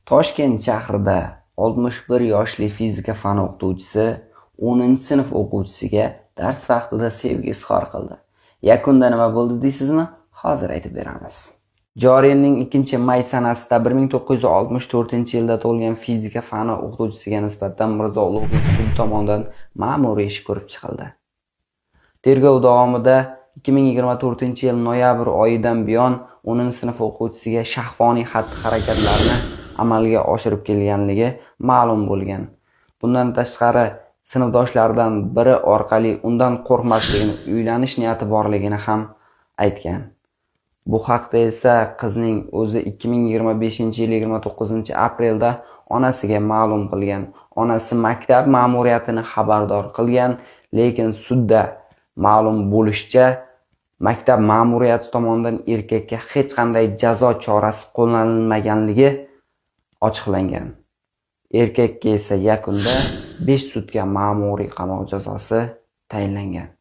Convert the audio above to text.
Toshkent shahrida 61 yoshli fizika fani o'qituvchisi 10-sinf o'quvchisiga dars vaqtida sevgi izhor qildi. Yakunda nima bo'ldi deysizmi? Hozir aytib beramiz. Joriy yilning 2-may sanasida 1964-yilda tug'ilgan fizika fani o'qituvchisiga nisbatan Mirzo Ulug'bek sud tomonidan ma'muriy ish ko'rib chiqildi. Tergov davomida 2024-yil noyabr oyidan buyon 10-sinf o'quvchisiga shahvoniy xatti-harakatlarni amalga oshirib kelganligi ma'lum bo'lgan. Bundan tashqari, sinfdoshlaridan biri orqali undan qo'rqmasligini, uylanish niyati borligini ham aytgan. Bu haqda esa qizning o'zi 2025-yil 29-aprelda onasiga ma'lum qilgan. Onasi maktab ma'muriyatini xabardor qilgan, lekin sudda ma'lum bo'lishicha, maktab ma'muriyati tomonidan erkakka hech qanday jazo chorasi qo'llanilmaganligi ochiqlangan. Erkakka esa yakunda 5 sutka ma'muriy qamoq jazosi tayinlangan.